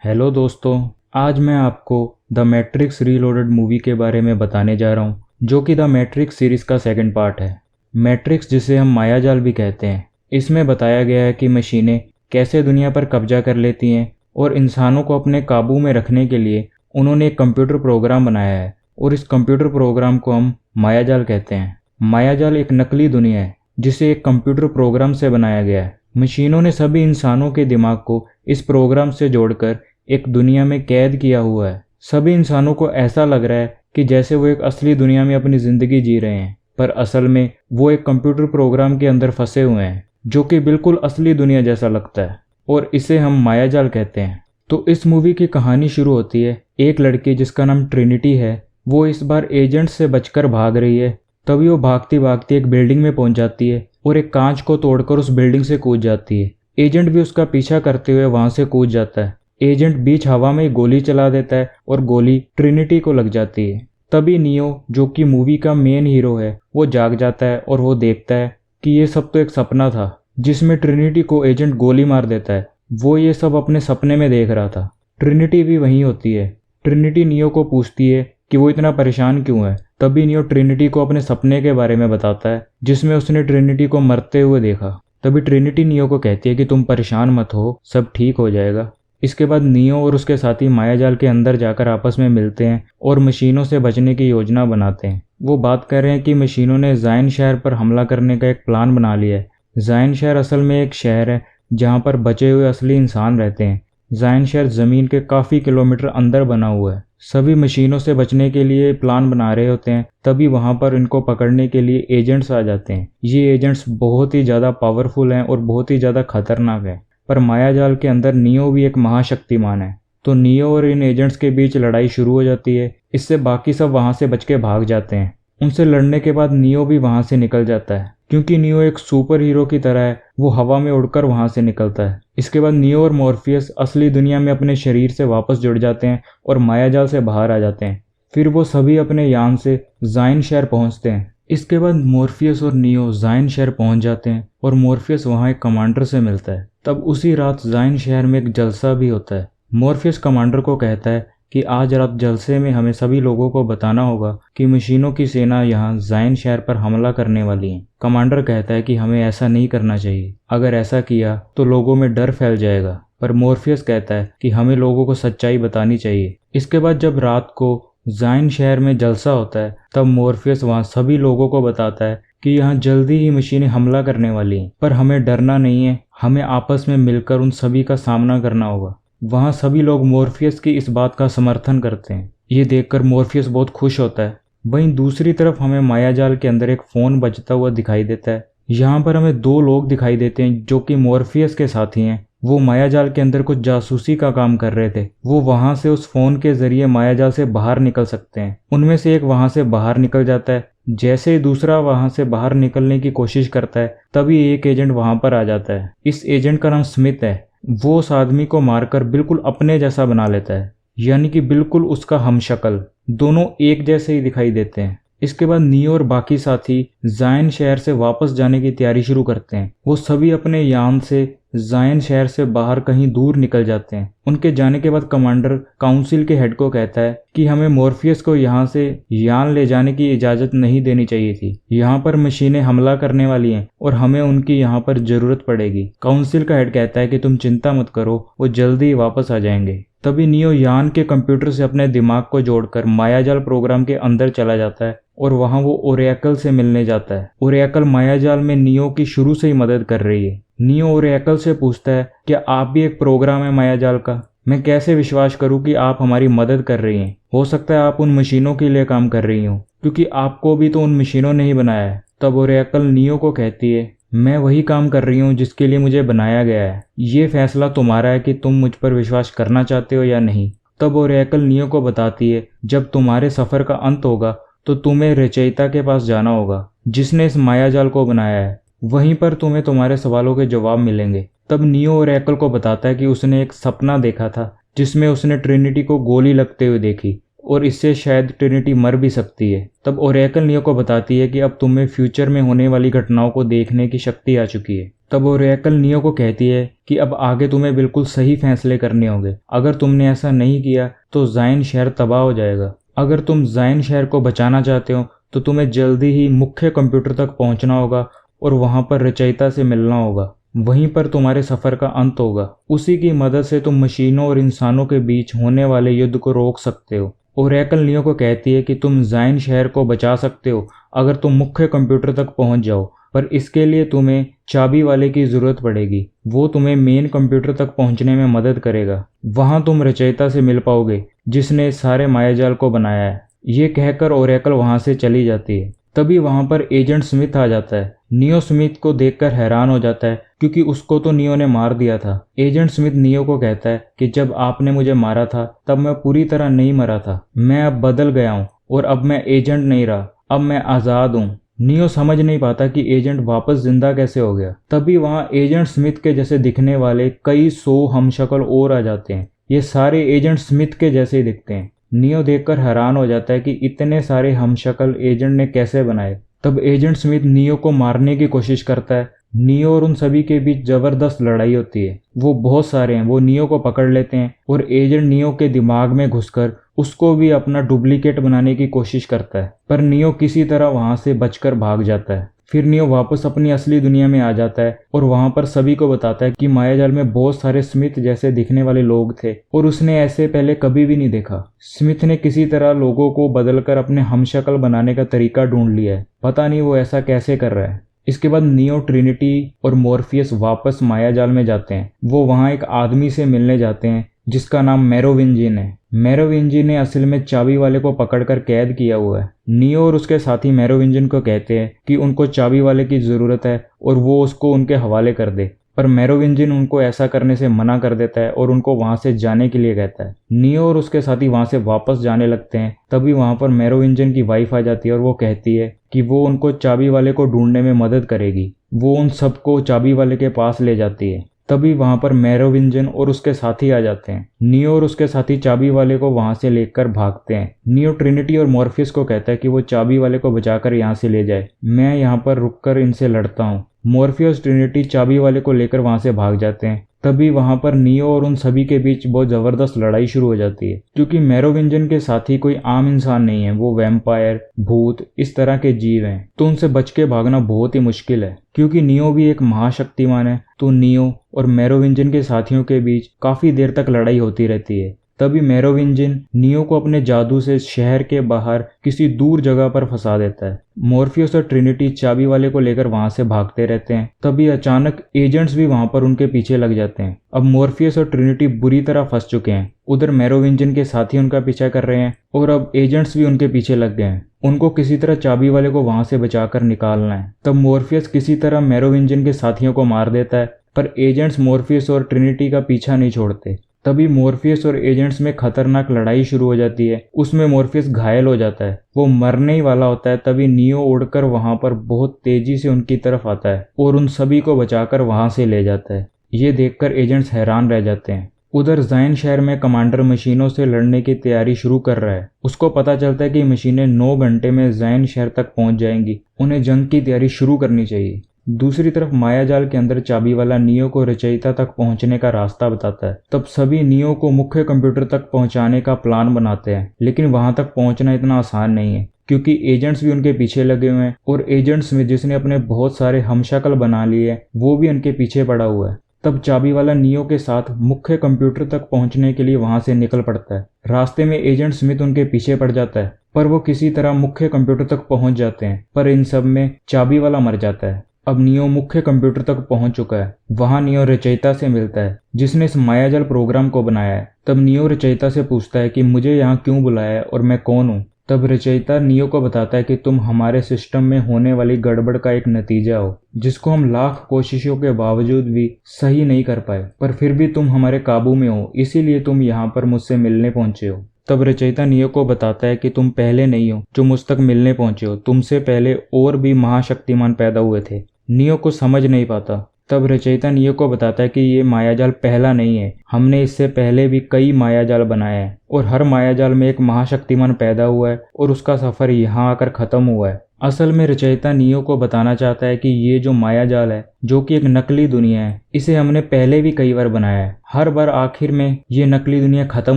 Hello दोस्तों, आज मैं आपको द मैट्रिक्स रीलोडेड मूवी के बारे में बताने जा रहा हूँ, जो कि द मैट्रिक्स सीरीज़ का सेकंड पार्ट है। मैट्रिक्स, जिसे हम मायाजाल भी कहते हैं, इसमें बताया गया है कि मशीनें कैसे दुनिया पर कब्जा कर लेती हैं और इंसानों को अपने काबू में रखने के लिए उन्होंने एक कंप्यूटर प्रोग्राम बनाया है और इस कंप्यूटर प्रोग्राम को हम मायाजाल कहते हैं। मायाजाल एक नकली दुनिया है जिसे एक कंप्यूटर प्रोग्राम से बनाया गया है। मशीनों ने सभी इंसानों के दिमाग को इस प्रोग्राम से जोड़कर एक दुनिया में कैद किया हुआ है। सभी इंसानों को ऐसा लग रहा है कि जैसे वो एक असली दुनिया में अपनी ज़िंदगी जी रहे हैं, पर असल में वो एक कंप्यूटर प्रोग्राम के अंदर फंसे हुए हैं जो कि बिल्कुल असली दुनिया जैसा लगता है, और इसे हम मायाजाल कहते हैं। तो इस मूवी की कहानी शुरू होती है एक लड़की जिसका नाम ट्रिनिटी है। वो इस बार एजेंट से बचकर भाग रही है। तभी वो भागती भागती एक बिल्डिंग में पहुंच जाती है और एक कांच को तोड़कर उस बिल्डिंग से कूद जाती है। एजेंट भी उसका पीछा करते हुए वहां से कूद जाता है। एजेंट बीच हवा में गोली चला देता है और गोली ट्रिनिटी को लग जाती है। तभी नियो, जो कि मूवी का मेन हीरो है, वो जाग जाता है और वो देखता है कि ये सब तो एक सपना था जिसमें ट्रिनिटी को एजेंट गोली मार देता है। वो ये सब अपने सपने में देख रहा था। ट्रिनिटी भी वहीं होती है। ट्रिनिटी नियो को पूछती है कि वो इतना परेशान क्यों है। तभी नियो ट्रिनिटी को अपने सपने के बारे में बताता है जिसमें उसने ट्रिनिटी को मरते हुए देखा। तभी ट्रिनिटी नियो को कहती है कि तुम परेशान मत हो, सब ठीक हो जाएगा। इसके बाद नियो और उसके साथी मायाजाल के अंदर जाकर आपस में मिलते हैं और मशीनों से बचने की योजना बनाते हैं। वो बात कर रहे हैं कि मशीनों ने जायन शहर पर हमला करने का एक प्लान बना लिया है। जायन शहर असल में एक शहर है जहाँ पर बचे हुए असली इंसान रहते हैं। जायन शहर ज़मीन के काफ़ी किलोमीटर अंदर बना हुआ है। सभी मशीनों से बचने के लिए प्लान बना रहे होते हैं। तभी वहाँ पर इनको पकड़ने के लिए एजेंट्स आ जाते हैं। ये एजेंट्स बहुत ही ज़्यादा पावरफुल हैं और बहुत ही ज़्यादा खतरनाक है। पर मायाजाल के अंदर नियो भी एक महाशक्तिमान है। तो नियो और इन एजेंट्स के बीच लड़ाई शुरू हो जाती है। इससे बाकी सब वहाँ से बच के भाग जाते हैं। उनसे लड़ने के बाद नियो भी वहाँ से निकल जाता है। क्योंकि नियो एक सुपर हीरो की तरह है, वो हवा में उड़कर वहाँ से निकलता है। इसके बाद नियो और मॉर्फियस असली दुनिया में अपने शरीर से वापस जुड़ जाते हैं और मायाजाल से बाहर आ जाते हैं। फिर वो सभी अपने यान से जायन शहर पहुँचते हैं। इसके बाद मॉर्फियस और नियो जायन शहर पहुंच जाते हैं और मॉर्फियस वहां एक कमांडर से मिलता है। तब उसी रात जायन शहर में एक जलसा भी होता है। मॉर्फियस कमांडर को कहता है कि आज रात जलसे में हमें सभी लोगों को बताना होगा कि मशीनों की सेना यहाँ जायन शहर पर हमला करने वाली है। कमांडर कहता है कि हमें ऐसा नहीं करना चाहिए, अगर ऐसा किया तो लोगों में डर फैल जाएगा। पर मॉर्फियस कहता है कि हमें लोगों को सच्चाई बतानी चाहिए। इसके बाद जब रात को जायन शहर में जलसा होता है, तब मॉर्फियस वहाँ सभी लोगों को बताता है कि यहाँ जल्दी ही मशीनें हमला करने वाली हैं, पर हमें डरना नहीं है, हमें आपस में मिलकर उन सभी का सामना करना होगा। वहाँ सभी लोग मॉर्फियस की इस बात का समर्थन करते हैं। ये देखकर मॉर्फियस बहुत खुश होता है। वहीं दूसरी तरफ हमें मायाजाल के अंदर एक फ़ोन बजता हुआ दिखाई देता है। यहाँ पर हमें दो लोग दिखाई देते हैं जो कि मॉर्फियस के साथी हैं। वो मायाजाल के अंदर कुछ जासूसी का काम कर रहे थे। वो वहां से उस फोन के जरिए मायाजाल से बाहर निकल सकते हैं। उनमें से एक वहां से बाहर निकल जाता है। जैसे ही दूसरा वहां से बाहर निकलने की कोशिश करता है, तभी एक एजेंट वहां पर आ जाता है। इस एजेंट का नाम स्मिथ है। वो उस आदमी को मारकर बिल्कुल अपने जैसा बना लेता है, यानी कि बिल्कुल उसका हमशक्ल। दोनों एक जैसे ही दिखाई देते हैं। इसके बाद नियो और बाकी साथी जायन शहर से वापस जाने की तैयारी शुरू करते हैं। वो सभी अपने यान से जायन शहर से बाहर कहीं दूर निकल जाते हैं। उनके जाने के बाद कमांडर काउंसिल के हेड को कहता है कि हमें मॉर्फियस को यहाँ से यान ले जाने की इजाज़त नहीं देनी चाहिए थी। यहाँ पर मशीनें हमला करने वाली हैं और हमें उनकी यहाँ पर ज़रूरत पड़ेगी। काउंसिल का हेड कहता है कि तुम चिंता मत करो, वो जल्दी ही वापस आ जाएंगे। तभी नियो यान के कंप्यूटर से अपने दिमाग को जोड़कर मायाजाल प्रोग्राम के अंदर चला जाता है और वहाँ वो ओरेकल से मिलने जाता है। ओरेकल मायाजाल में नियो की शुरू से ही मदद कर रही है। नियो ओरेकल से पूछता है कि आप भी एक प्रोग्राम है मायाजाल का, मैं कैसे विश्वास करूं कि आप हमारी मदद कर रही हैं। हो सकता है आप उन मशीनों के लिए काम कर रही हो, क्योंकि आपको भी तो उन मशीनों ने ही बनाया है। तब ओरेकल नियो को कहती है, मैं वही काम कर रही हूँ जिसके लिए मुझे बनाया गया है। ये फैसला तुम्हारा है कि तुम मुझ पर विश्वास करना चाहते हो या नहीं। तब ओरेकल नियो को बताती है, जब तुम्हारे सफ़र का अंत होगा तो तुम्हें रचयिता के पास जाना होगा जिसने इस मायाजाल को बनाया है। वहीं पर तुम्हें तुम्हारे सवालों के जवाब मिलेंगे। तब नियो ओरेकल को बताता है कि उसने एक सपना देखा था जिसमें उसने ट्रिनिटी को गोली लगते हुए देखी और इससे शायद ट्रिनिटी मर भी सकती है। तब ओरेकल नियो को बताती है कि अब तुम्हें फ्यूचर में होने वाली घटनाओं को देखने की शक्ति आ चुकी है। तब ओरेकल नियो को कहती है कि अब आगे तुम्हें बिल्कुल सही फैसले करने होंगे। अगर तुमने ऐसा नहीं किया तो जाइन शहर तबाह हो जाएगा। अगर तुम जाइन शहर को बचाना चाहते हो तो तुम्हें जल्दी ही मुख्य कंप्यूटर तक पहुंचना होगा और वहां पर रचयिता से मिलना होगा। वहीं पर तुम्हारे सफर का अंत होगा। उसी की मदद से तुम मशीनों और इंसानों के बीच होने वाले युद्ध को रोक सकते हो। ओरेकल नियो को कहती है कि तुम जाइन शहर को बचा सकते हो अगर तुम मुख्य कंप्यूटर तक पहुंच जाओ, पर इसके लिए तुम्हें चाबी वाले की जरूरत पड़ेगी। वो तुम्हें मेन कंप्यूटर तक पहुंचने में मदद करेगा। वहां तुम रचयिता से मिल पाओगे जिसने सारे मायाजाल को बनाया है। ये कहकर ओरेकल वहां से चली जाती है। तभी वहां पर एजेंट स्मिथ आ जाता है। नियो स्मिथ को देखकर हैरान हो जाता है क्योंकि उसको तो नियो ने मार दिया था। एजेंट स्मिथ नियो को कहता है कि जब आपने मुझे मारा था तब मैं पूरी तरह नहीं मरा था। मैं अब बदल गया हूँ और अब मैं एजेंट नहीं रहा, अब मैं आज़ाद हूँ। नियो समझ नहीं पाता कि एजेंट वापस जिंदा कैसे हो गया। तभी वहां एजेंट स्मिथ के जैसे दिखने वाले कई 100 हमशक्ल और आ जाते हैं। ये सारे एजेंट स्मिथ के जैसे ही दिखते हैं। नियो देखकर हैरान हो जाता है कि इतने सारे हमशक्ल एजेंट ने कैसे बनाए। तब एजेंट स्मिथ नियो को मारने की कोशिश करता है। नियो और उन सभी के बीच जबरदस्त लड़ाई होती है। वो बहुत सारे हैं। वो नियो को पकड़ लेते हैं और एजेंट नियो के दिमाग में घुसकर उसको भी अपना डुप्लीकेट बनाने की कोशिश करता है, पर नियो किसी तरह वहां से बचकर भाग जाता है। फिर नियो वापस अपनी असली दुनिया में आ जाता है और वहां पर सभी को बताता है कि मायाजाल में बहुत सारे स्मिथ जैसे दिखने वाले लोग थे और उसने ऐसे पहले कभी भी नहीं देखा। स्मिथ ने किसी तरह लोगों को बदलकर अपने हमशक्ल बनाने का तरीका ढूंढ लिया है। पता नहीं वो ऐसा कैसे कर रहा है। इसके बाद नियो, ट्रिनिटी और मॉर्फियस वापस मायाजाल में जाते हैं। वो वहां एक आदमी से मिलने जाते हैं जिसका नाम मेरोविंजियन है। मेरोविंजियन ने असल में चाबी वाले को पकड़कर कैद किया हुआ है। नियो और उसके साथी मेरोविंजियन को कहते हैं कि उनको चाबी वाले की जरूरत है और वो उसको उनके हवाले कर दे, पर मेरोविंजियन उनको ऐसा करने से मना कर देता है और उनको वहां से जाने के लिए कहता है। नियो और उसके साथी वहां से वापस जाने लगते हैं। तभी वहां पर मेरोविंजियन की वाइफ आ जाती है और वो कहती है कि वो उनको चाबी वाले को ढूंढने में मदद करेगी। वो उन सबको चाबी वाले के पास ले जाती है। तभी वहां पर मेरोविंजियन और उसके साथी आ जाते हैं। नियो और उसके साथी चाबी वाले को वहां से लेकर भागते हैं। नियो ट्रिनिटी और मॉर्फियस को कहता है कि वो चाबी वाले को बचाकर यहाँ से ले जाए, मैं यहाँ पर रुककर इनसे लड़ता हूँ। मॉर्फियस ट्रिनिटी चाबी वाले को लेकर वहां से भाग जाते हैं। तभी वहां पर नियो और उन सभी के बीच बहुत जबरदस्त लड़ाई शुरू हो जाती है क्योंकि मेरोविंजियन के साथी कोई आम इंसान नहीं है। वो वैम्पायर, भूत, इस तरह के जीव हैं, तो उनसे बच के भागना बहुत ही मुश्किल है। क्योंकि नियो भी एक महाशक्तिमान है, तो नियो और मेरोविंजियन के साथियों के बीच काफी देर तक लड़ाई होती रहती है। तभी मेरोविंजियन नियो को अपने जादू से शहर के बाहर किसी दूर जगह पर फंसा देता है। मॉर्फियस और ट्रिनिटी चाबी वाले को लेकर वहां से भागते रहते हैं। तभी अचानक एजेंट्स भी वहां पर उनके पीछे लग जाते हैं। अब मॉर्फियस और ट्रिनिटी बुरी तरह फंस चुके हैं। उधर मेरोविंजियन के साथी उनका पीछा कर रहे हैं और अब एजेंट्स भी उनके पीछे लग गए हैं। उनको किसी तरह चाबी वाले को वहां से बचाकर निकालना है। तब मॉर्फियस किसी तरह मेरोविंजियन के साथियों को मार देता है, पर एजेंट्स मॉर्फियस और ट्रिनिटी का पीछा नहीं छोड़ते। तभी मॉर्फियस और एजेंट्स में खतरनाक लड़ाई शुरू हो जाती है। उसमें मॉर्फियस घायल हो जाता है, वो मरने ही वाला होता है। तभी नियो उड़कर वहां पर बहुत तेजी से उनकी तरफ आता है और उन सभी को बचाकर वहां से ले जाता है। ये देखकर एजेंट्स हैरान रह जाते हैं। उधर जाइन शहर में कमांडर मशीनों से लड़ने की तैयारी शुरू कर रहा है। उसको पता चलता है कि मशीनें 9 घंटे में जाइन शहर तक पहुंच जाएंगी। उन्हें जंग की तैयारी शुरू करनी चाहिए। दूसरी तरफ मायाजाल के अंदर चाबी वाला नियो को रचयिता तक पहुंचने का रास्ता बताता है। तब सभी नियो को मुख्य कंप्यूटर तक पहुंचाने का प्लान बनाते हैं, लेकिन वहां तक पहुंचना इतना आसान नहीं है क्योंकि एजेंट्स भी उनके पीछे लगे हुए हैं और एजेंट स्मिथ जिसने अपने बहुत सारे हमशक्ल बना लिए हैं वो भी उनके पीछे पड़ा हुआ है। तब चाबी वाला नियो के साथ मुख्य कंप्यूटर तक पहुंचने के लिए वहां से निकल पड़ता है। रास्ते में एजेंट स्मिथ उनके पीछे पड़ जाता है, पर वो किसी तरह मुख्य कंप्यूटर तक पहुंच जाते हैं। पर इन सब में चाबी वाला मर जाता है। अब नियो मुख्य कंप्यूटर तक पहुंच चुका है। वहां नियो रचयिता से मिलता है जिसने इस मायाजाल प्रोग्राम को बनाया है। तब नियो रचयिता से पूछता है कि मुझे यहाँ क्यों बुलाया है और मैं कौन हूँ। तब रचयिता नियो को बताता है कि तुम हमारे सिस्टम में होने वाली गड़बड़ का एक नतीजा हो, जिसको हम लाख कोशिशों के बावजूद भी सही नहीं कर पाए, पर फिर भी तुम हमारे काबू में हो, इसीलिए तुम यहाँ पर मुझसे मिलने पहुंचे हो। तब रचयिता नियो को बताता है कि तुम पहले नहीं हो जो मुझ तक मिलने पहुंचे हो, तुमसे पहले और भी महाशक्तिमान पैदा हुए थे। नियो को समझ नहीं पाता। तब रचयिता नियो को बताता है कि ये मायाजाल पहला नहीं है, हमने इससे पहले भी कई मायाजाल बनाए हैं और हर मायाजाल में एक महाशक्तिमान पैदा हुआ है और उसका सफर यहाँ आकर खत्म हुआ है। असल में रचयिता नियो को बताना चाहता है कि ये जो मायाजाल है, जो कि एक नकली दुनिया है, इसे हमने पहले भी कई बार बनाया है। हर बार आखिर में ये नकली दुनिया खत्म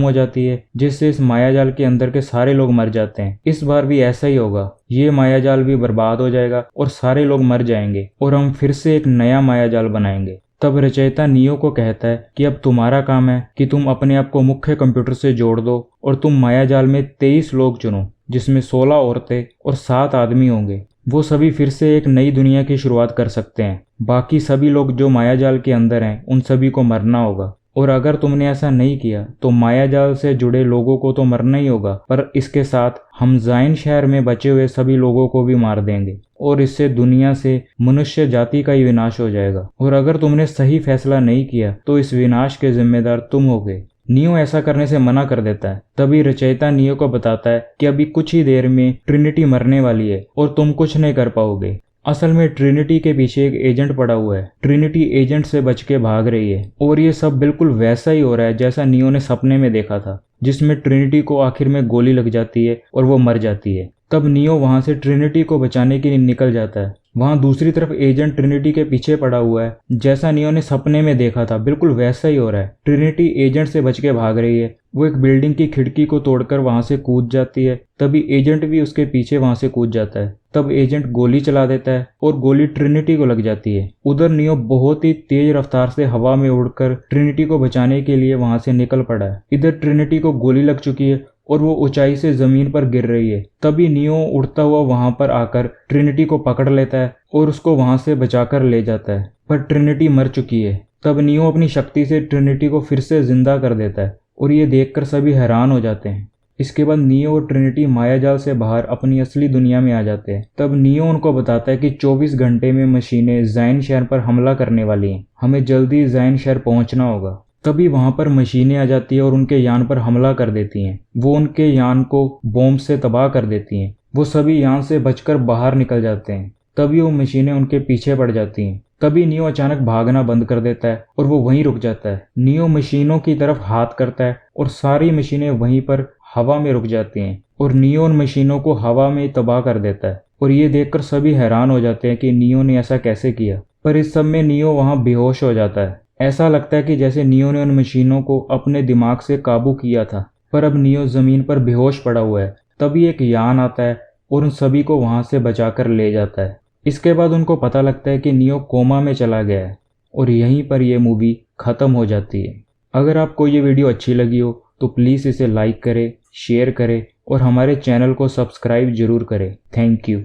हो जाती है, जिससे इस मायाजाल के अंदर के सारे लोग मर जाते हैं। इस बार भी ऐसा ही होगा, ये मायाजाल भी बर्बाद हो जाएगा और सारे लोग मर जाएंगे और हम फिर से एक नया मायाजाल बनाएंगे। तब रचयिता नियो को कहता है कि अब तुम्हारा काम है कि तुम अपने आप को मुख्य कंप्यूटर से जोड़ दो और तुम मायाजाल में 23 लोग चुनो, जिसमें 16 औरतें और 7 आदमी होंगे। वो सभी फिर से एक नई दुनिया की शुरुआत कर सकते हैं। बाकी सभी लोग जो मायाजाल के अंदर हैं, उन सभी को मरना होगा। और अगर तुमने ऐसा नहीं किया तो मायाजाल से जुड़े लोगों को तो मरना ही होगा, पर इसके साथ हम ज़ाइन शहर में बचे हुए सभी लोगों को भी मार देंगे और इससे दुनिया से मनुष्य जाति का ही विनाश हो जाएगा। और अगर तुमने सही फैसला नहीं किया तो इस विनाश के जिम्मेदार तुम होगे। नियो ऐसा करने से मना कर देता है। तभी रचयिता नियो को बताता है कि अभी कुछ ही देर में ट्रिनिटी मरने वाली है और तुम कुछ नहीं कर पाओगे। असल में ट्रिनिटी के पीछे एक एजेंट पड़ा हुआ है। ट्रिनिटी एजेंट से बच के भाग रही है और ये सब बिल्कुल वैसा ही हो रहा है जैसा नियो ने सपने में देखा था, जिसमें ट्रिनिटी को आखिर में गोली लग जाती है और वो मर जाती है। तब नियो वहां से ट्रिनिटी को बचाने के लिए निकल जाता है। वहां दूसरी तरफ एजेंट ट्रिनिटी के पीछे पड़ा हुआ है, जैसा नियो ने सपने में देखा था, बिल्कुल वैसा ही हो रहा है। ट्रिनिटी एजेंट से बच के भाग रही है। वो एक बिल्डिंग की खिड़की को तोड़कर वहां से कूद जाती है। तभी एजेंट भी उसके पीछे वहां से कूद जाता है। तब एजेंट गोली चला देता है और गोली ट्रिनिटी को लग जाती है। उधर नियो बहुत ही तेज रफ्तार से हवा में उड़कर ट्रिनिटी को बचाने के लिए वहां से निकल पड़ा है। इधर ट्रिनिटी को गोली लग चुकी है और वो ऊंचाई से जमीन पर गिर रही है। तभी नियो उड़ता हुआ वहां पर आकर ट्रिनिटी को पकड़ लेता है और उसको वहां से बचाकर ले जाता है, पर ट्रिनिटी मर चुकी है। तब नियो अपनी शक्ति से ट्रिनिटी को फिर से जिंदा कर देता है और ये देखकर सभी हैरान हो जाते हैं। इसके बाद नियो और ट्रिनिटी मायाजाल से बाहर अपनी असली दुनिया में आ जाते हैं। तब नियो उनको बताता है कि 24 घंटे में मशीनें ज़ाइन शहर पर हमला करने वाली हैं, हमें जल्दी ज़ाइन शहर पहुंचना होगा। तभी वहां पर मशीनें आ जाती है और उनके यान पर हमला कर देती हैं। वो उनके यान को बॉम्ब से तबाह कर देती हैं। वो सभी यान से बचकर बाहर निकल जाते हैं। तभी वो मशीनें उनके पीछे पड़ जाती हैं। तभी नियो अचानक भागना बंद कर देता है और वो वहीं रुक जाता है। नियो मशीनों की तरफ हाथ करता है और सारी मशीनें वहीं पर हवा में रुक जाती हैं और नियो उन मशीनों को हवा में तबाह कर देता है। और ये देखकर सभी हैरान हो जाते हैं कि नियो ने ऐसा कैसे किया। पर इस सब में नियो वहां बेहोश हो जाता है। ऐसा लगता है कि जैसे नियो ने उन मशीनों को अपने दिमाग से काबू किया था, पर अब नियो जमीन पर बेहोश पड़ा हुआ है। तभी एक यान आता है और उन सभी को वहां से बचाकर ले जाता है। इसके बाद उनको पता लगता है कि नियो कोमा में चला गया है और यहीं पर यह मूवी खत्म हो जाती है। अगर आपको ये वीडियो अच्छी लगी हो तो प्लीज़ इसे लाइक करें, शेयर करें और हमारे चैनल को सब्सक्राइब जरूर करें। Thank you.